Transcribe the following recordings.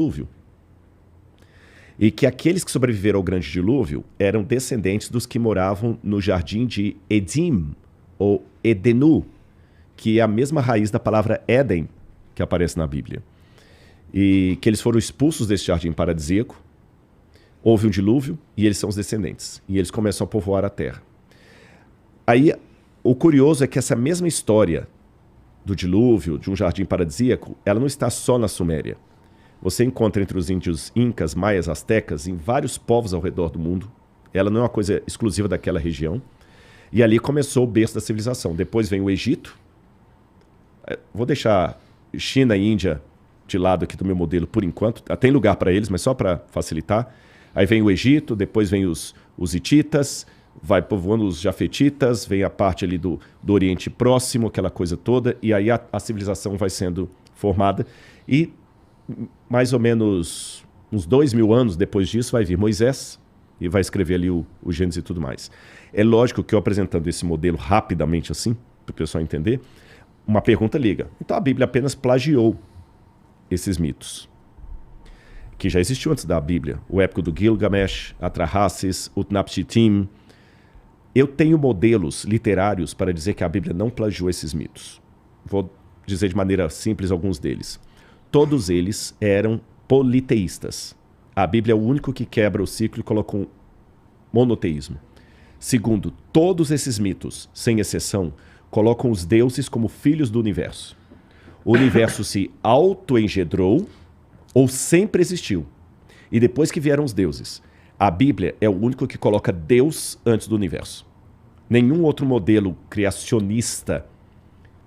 dilúvio. E que aqueles que sobreviveram ao grande dilúvio eram descendentes dos que moravam no jardim de Edim, ou Edenu, que é a mesma raiz da palavra Éden, que aparece na Bíblia. E que eles foram expulsos desse jardim paradisíaco, houve um dilúvio e eles são os descendentes. E eles começam a povoar a terra. Aí, o curioso é que essa mesma história do dilúvio, de um jardim paradisíaco, ela não está só na Suméria. Você encontra entre os índios incas, maias, astecas, em vários povos ao redor do mundo. Ela não é uma coisa exclusiva daquela região. E ali começou o berço da civilização. Depois vem o Egito. Vou deixar China e Índia de lado aqui do meu modelo por enquanto. Tem lugar para eles, mas só para facilitar. Aí vem o Egito, depois vem os hititas, vai povoando os jafetitas, vem a parte ali do Oriente Próximo, aquela coisa toda, e aí a civilização vai sendo formada. E mais ou menos uns 2000 anos depois disso vai vir Moisés e vai escrever ali o Gênesis e tudo mais. É lógico que eu apresentando esse modelo rapidamente assim, para o pessoal entender, uma pergunta liga. Então a Bíblia apenas plagiou esses mitos, que já existiu antes da Bíblia. O épico do Gilgamesh, Atrahasis, Utnapishtim. Eu tenho modelos literários para dizer que a Bíblia não plagiou esses mitos. Vou dizer de maneira simples alguns deles. Todos eles eram politeístas. A Bíblia é o único que quebra o ciclo e coloca um monoteísmo. Segundo, todos esses mitos, sem exceção, colocam os deuses como filhos do universo. O universo se autoengendrou ou sempre existiu. E depois que vieram os deuses, a Bíblia é o único que coloca Deus antes do universo. Nenhum outro modelo criacionista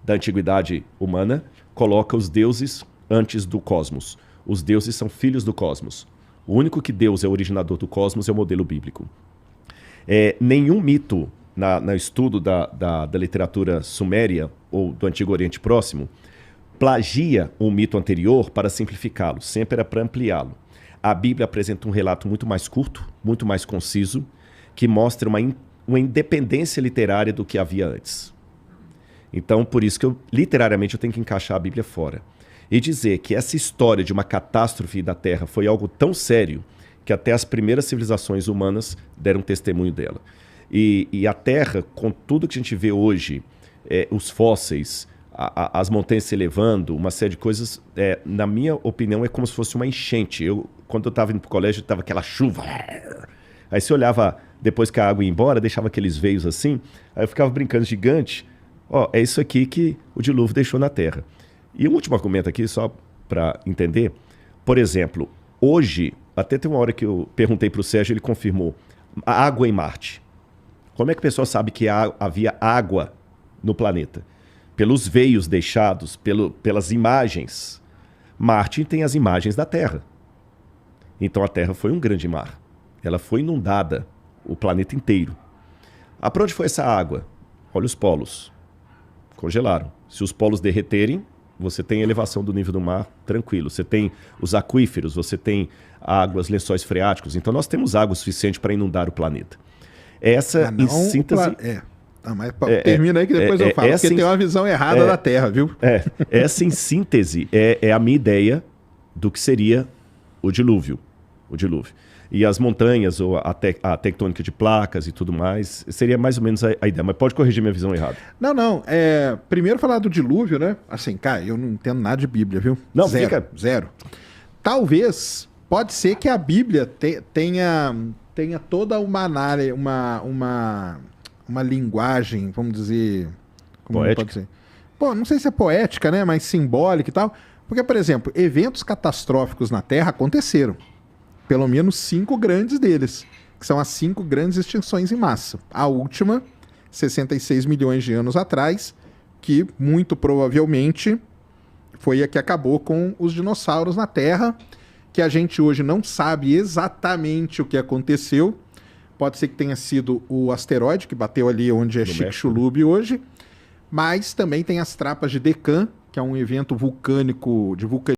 da antiguidade humana coloca os deuses antes do cosmos. Os deuses são filhos do cosmos. O único que Deus é o originador do cosmos é o modelo bíblico. Nenhum mito no estudo da literatura suméria ou do Antigo Oriente Próximo plagia um mito anterior para simplificá-lo, sempre era para ampliá-lo. A Bíblia apresenta um relato muito mais curto, muito mais conciso, que mostra uma independência literária do que havia antes. Então, por isso que literariamente eu tenho que encaixar a Bíblia fora. E dizer que essa história de uma catástrofe da Terra foi algo tão sério que até as primeiras civilizações humanas deram testemunho dela. E a Terra, com tudo que a gente vê hoje, os fósseis, as montanhas se elevando, uma série de coisas, na minha opinião, é como se fosse uma enchente. Quando eu estava indo para o colégio, estava aquela chuva. Aí você olhava, depois que a água ia embora, deixava aqueles veios assim, aí eu ficava brincando gigante. É isso aqui que o dilúvio deixou na Terra. E um último argumento aqui, só para entender. Por exemplo, hoje, até tem uma hora que eu perguntei para o Sérgio, ele confirmou, a água em Marte. Como é que a pessoa sabe que havia água no planeta? Pelos veios deixados, pelas imagens. Marte tem as imagens da Terra. Então a Terra foi um grande mar. Ela foi inundada, o planeta inteiro. Para onde foi essa água? Olha os polos. Congelaram. Se os polos derreterem, você tem elevação do nível do mar tranquilo. Você tem os aquíferos, você tem águas, lençóis freáticos. Então nós temos água suficiente para inundar o planeta. Essa, em síntese... Mas termina aí que depois eu falo, porque tem uma visão errada da Terra, viu? Essa, em síntese, é a minha ideia do que seria o dilúvio. E as montanhas, ou a tectônica de placas e tudo mais, seria mais ou menos a ideia. Mas pode corrigir minha visão errada. Não. Primeiro falar do dilúvio, né? Assim, cara, eu não entendo nada de Bíblia, viu? Não, Zero. Talvez, pode ser que a Bíblia tenha toda uma linguagem, vamos dizer... Poética? Pode ser? Pô, não sei se é poética, né? Mas simbólica e tal. Porque, por exemplo, eventos catastróficos na Terra aconteceram. Pelo menos 5 grandes deles, que são as 5 grandes extinções em massa. A última, 66 milhões de anos atrás, que muito provavelmente foi a que acabou com os dinossauros na Terra, que a gente hoje não sabe exatamente o que aconteceu. Pode ser que tenha sido o asteroide que bateu ali onde é Chicxulub hoje, mas também tem as trapas de Deccan, que é um evento vulcânico, de vulcanismo